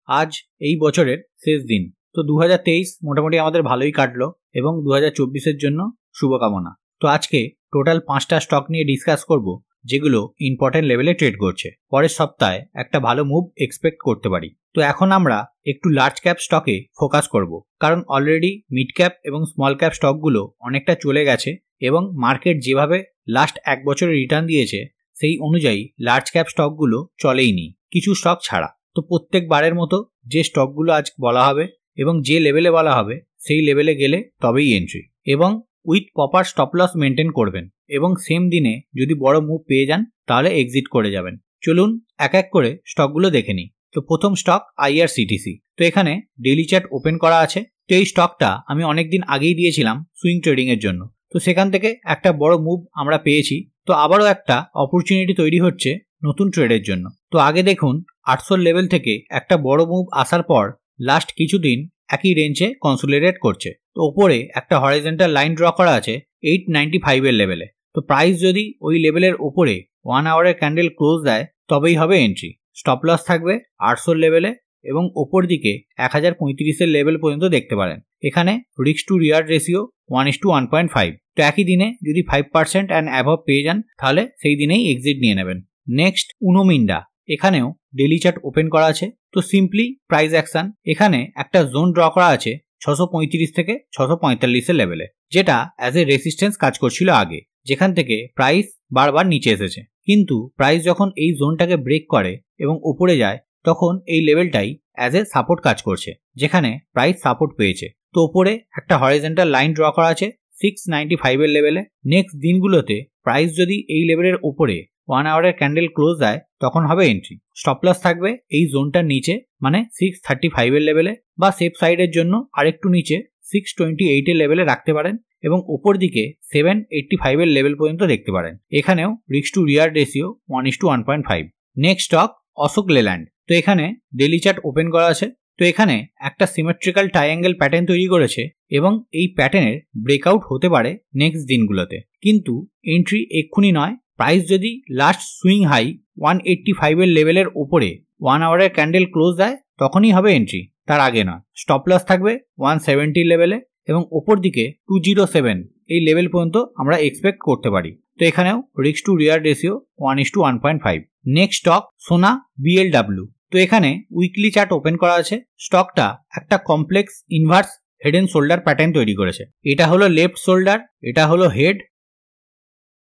আজ এই বছরের শেষ দিন। তো 2023 মোটামুটি আমাদের ভালোই কাটলো এবং 2024-এর জন্য শুভকামনা। তো আজকে টোটাল 5টা স্টক নিয়ে ডিসকাস করব যেগুলো ইম্পর্টেন্ট লেভেলে ট্রেড করছে, পরের সপ্তাহে একটা ভালো মুভ এক্সপেক্ট করতে পারি। তো এখন আমরা একটু লার্জ ক্যাপ স্টকে ফোকাস করব, কারণ অলরেডি মিড ক্যাপ এবং স্মল ক্যাপ স্টকগুলো অনেকটা চলে গেছে এবং মার্কেট যেভাবে লাস্ট এক বছরে রিটার্ন দিয়েছে সেই অনুযায়ী লার্জ ক্যাপ স্টকগুলো চলেই নি, কিছু স্টক ছাড়া। তো প্রত্যেকবারের মতো যে স্টকগুলো আজ বলা হবে এবং যে লেভেলে বলা হবে সেই লেভেলে গেলে তবেই এন্ট্রি, এবং with proper stop loss maintain করবেন এবং সেম দিনে যদি বড় মুভ পেয়ে যান তাহলে এক্সিট করে যাবেন। চলুন এক এক করে স্টকগুলো দেখে নিই। তো প্রথম স্টক IRCTC। তো এখানে ডেইলি চার্ট ওপেন করা আছে। তো এই স্টকটা আমি অনেকদিন আগেই দিয়েছিলাম সুইং ট্রেডিং এর জন্য। তো সেখান থেকে একটা বড় মুভ আমরা পেয়েছি, তো আবারও একটা অপরচুনিটি তৈরি হচ্ছে নতুন ট্রেডের জন্য। তো আগে দেখুন 800 লেভেল থেকে একটা বড় মুভ আসার পর লাস্ট কিছুদিন একই রেঞ্জে কনসোলিডেট করছে। তো ওপরে একটা হরাইজন্টাল লাইন ড্র করা আছে 895 এর লেভেলে। তো প্রাইস যদি ওই লেভেলের ওপরে 1 আওয়ারের ক্যান্ডেল ক্লোজ দেয় তবেই হবে এন্ট্রি। স্টপ লস থাকবে 800 লেভেলে এবং ওপর দিকে 1035 এর লেভেল পর্যন্ত দেখতে পারেন। এখানে রিস্ক টু রিওয়ার্ড রেশিও 1:1.5। তো একই দিনে যদি 5% অ্যান্ড অ্যাবভ পেয়ে যান তাহলে সেই দিনেই এক্সিট নিয়ে নেবেন। নেক্সট উনো মিন্ডা। এখানেও ডেইলি চার্ট ওপেন করা আছে। তো সিম্পলি প্রাইস অ্যাকশন, এখানে একটা জোন ড্র করা আছে 635 থেকে 645 এর লেভেলে, যেটা অ্যাজ এ রেসিস্ট্যান্স কাজ করছিল আগে, যেখান থেকে প্রাইস বারবার নিচে এসেছে। কিন্তু প্রাইস যখন এই জোনটাকে ব্রেক করে এবং উপরে যায় তখন এই লেভেলটাই অ্যাজ এ সাপোর্ট কাজ করছে, যেখানে প্রাইস সাপোর্ট পেয়েছে। তো উপরে একটা হরাইজন্টাল লাইন ড্র করা আছে 695 এর লেভেলে। নেক্সট দিনগুলোতে প্রাইস যদি এই লেভেলের উপরে 1 আওয়ারের ক্যান্ডেল ক্লোজ দেয় তখন হবে এন্ট্রি। স্টপ লস থাকবে এই জোনটার নিচে, মানে 635 এর লেভেলে, বা সেফ সাইডের জন্য আরেকটু নিচে 628 এর লেভেলে রাখতে পারেন এবং ওপর দিকে 785 এর লেভেল পর্যন্ত দেখতে পারেন। এখানেও risk to reward ratio 1:1.5। Next stock Ashok Leyland. তো এখানে ডেইলি চার্ট ওপেন করা আছে। তো এখানে একটা সিমেট্রিক্যাল ট্রায়াঙ্গেল প্যাটার্ন তৈরি করেছে এবং এই প্যাটার্নের ব্রেকআউট হতে পারে নেক্সট দিনগুলোতে, কিন্তু এন্ট্রি এক্ষুনি নয়। প্রাইস যদি লাস্ট সুইং হাই 185 এর লেভেলের উপরে 1 আওয়ারের ক্যান্ডেল ক্লোজ দেয় তখনই হবে এন্ট্রি, তার আগে নয়। স্টপ লস থাকবে 170 লেভেলে এবং ওপর দিকে 207 এই লেভেল পর্যন্ত আমরা এক্সপেক্ট করতে পারি। তো এখানেও risk to reward ratio 1:1.5। Next stock সোনা BLW। তো এখানে উইকলি চার্ট ওপেন করা আছে। স্টকটা একটা complex inverse head and shoulder pattern তৈরি করেছে। এটা হলো লেফট শোল্ডার, এটা হলো হেড,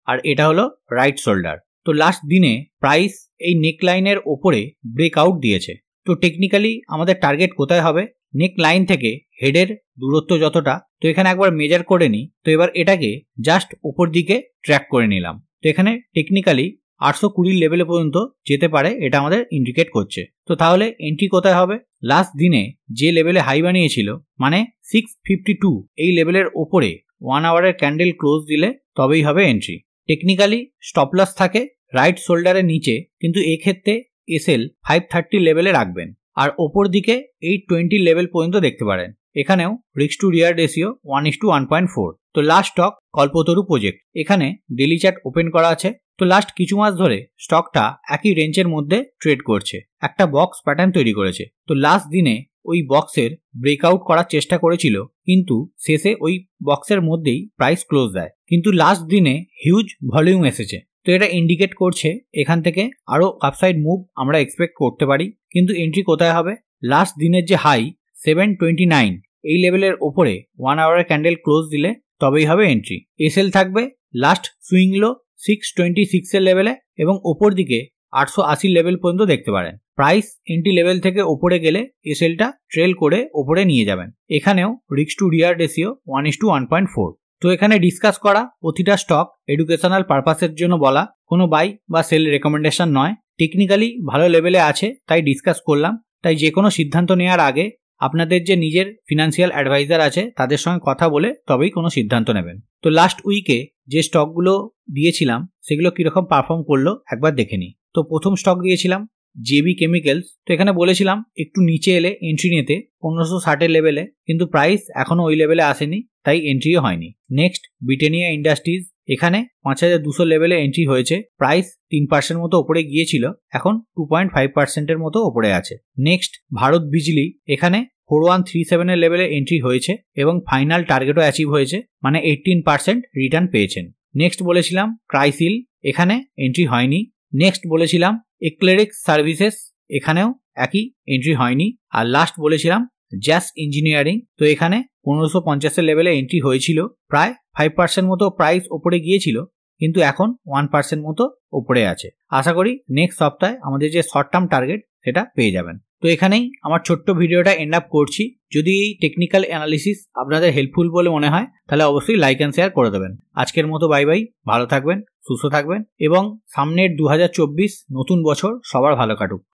আর এটা হলো রাইট শোল্ডার। তো লাস্ট দিনে প্রাইস এই নেক লাইনের ওপরে ব্রেকআউট দিয়েছে। তো টেকনিক্যালি আমাদের টার্গেট কোথায় হবে? নেক লাইন থেকে হেডের দূরত্ব যতটা। তো এখানে একবার মেজার করে নিই। তো এবার এটাকে জাস্ট উপর দিকে ট্র্যাক করে নিলাম। তো এখানে টেকনিক্যালি 820 লেভেলে পর্যন্ত যেতে পারে, এটা আমাদের ইন্ডিকেট করছে। তো তাহলে এন্ট্রি কোথায় হবে? লাস্ট দিনে যে লেভেলে হাই বানিয়েছিল, মানে 652 এই লেভেলের ওপরে 1 আওয়ারের ক্যান্ডেল ক্লোজ দিলে তবেই হবে এন্ট্রি। টেকনিক্যালি স্টপ লস থাকে রাইট শোল্ডারের নিচে, কিন্তু এক্ষেত্রে এসএল 530 লেভেলে রাখবেন আর ওপর দিকে 820 লেভেল পর্যন্ত দেখতে পারেন। এখানেও রিস্ক টু রিওয়ার্ড রেশিও 1:1.4। তো লাস্ট স্টক কল্পতরু প্রজেক্ট। এখানে ডেইলি চার্ট ওপেন করা আছে। তো লাস্ট কিছু মাস ধরে স্টকটা একই রেঞ্জের মধ্যে ট্রেড করছে, একটা বক্স প্যাটার্ন তৈরি করেছে। তো লাস্ট দিনে ওই বক্সের ব্রেকআউট করার চেষ্টা করেছিল, কিন্তু শেষে ওই বক্সের মধ্যেই প্রাইস ক্লোজ দেয়। কিন্তু লাস্ট দিনে হিউজ ভলিউম এসেছে। তো এটা ইন্ডিকেট করছে এখান থেকে আরো আপসাইড মুভ আমরা এক্সপেক্ট করতে পারি। কিন্তু এন্ট্রি কোথায় হবে? লাস্ট দিনের যে হাই 729 এই লেভেলের ওপরে 1 আওয়ারের ক্যান্ডেল ক্লোজ দিলে তবেই হবে এন্ট্রি। এসএল থাকবে লাস্ট সুইং লো 626 এর লেভেলে এবং ওপর দিকে 880 লেভেল পর্যন্ত দেখতে পারেন। প্রাইস এন্ট্রি লেভেল থেকে ওপরে গেলে এসএলটা ট্রেল করে ওপরে নিয়ে যাবেন। এখানেও রিস্ক টু রিওয়ার্ড রেশিও 1:1.4। তো এখানে ডিসকাস করা প্রতিটা স্টক এডুকেশনাল পারপাসের জন্য বলা, কোনো বাই বা সেল রেকমেন্ডেশন নয়। টেকনিক্যালি ভালো লেভেলে আছে তাই ডিসকাস করলাম। তাই যে কোনো সিদ্ধান্ত নেওয়ার আগে আপনাদের যে নিজের ফিনান্সিয়াল অ্যাডভাইজার আছে তাদের সঙ্গে কথা বলে তবেই কোনো সিদ্ধান্ত নেবেন। তো লাস্ট উইকে যে স্টকগুলো দিয়েছিলাম সেগুলো কিরকম পারফর্ম করলো একবার দেখে নিই। তো প্রথম স্টক দিয়েছিলাম JB কেমিক্যালস। তো এখানে বলেছিলাম একটু নিচে এলে এন্ট্রি নিতে 1560 লেভেলে, কিন্তু প্রাইস এখনো ওই লেভেলে আসেনি তাই এন্ট্রিও হয়নি। Next Britannia industries. এখানে 5200 লেভেলে এন্ট্রি হয়েছে, প্রাইস 3% মতো ওপরে গিয়েছিল, এখন 2.5% মতো ওপরে আছে। নেক্সট ভারত বিজলি, এখানে 4137 এর লেভেলে এন্ট্রি হয়েছে এবং ফাইনাল টার্গেটও অ্যাচিভ হয়েছে, মানে 18% রিটার্ন পেয়েছেন। নেক্সট বলেছিলাম ক্রাইসিল, এখানে এন্ট্রি হয়নি। নেক্সট বলেছিলাম এক্লেরিক্স সার্ভিসেস, এখানেও একই, এন্ট্রি হয়নি। আর লাস্ট বলেছিলাম জ্যাস ইঞ্জিনিয়ারিং, তো এখানে 1550 এর লেভেলে এন্ট্রি হয়েছিল, প্রায় 5% মতো প্রাইস ওপরে গিয়েছিল, কিন্তু এখন 1% মতো ওপরে আছে। আশা করি নেক্সট সপ্তাহে আমাদের যে শর্ট টার্ম টার্গেট সেটা পেয়ে যাবেন। তো এখানেই আমার ছোট্ট ভিডিওটা এন্ড আপ করছি। যদি এই টেকনিক্যাল অ্যানালিসিস আপনাদের হেল্পফুল বলে মনে হয় তাহলে অবশ্যই লাইক অ্যান্ড শেয়ার করে দেবেন। আজকের মতো বাই বাই, ভালো থাকবেন, সুস্থ থাকবেন এবং সামনের 2024 নতুন বছর সবার ভালো কাটুক।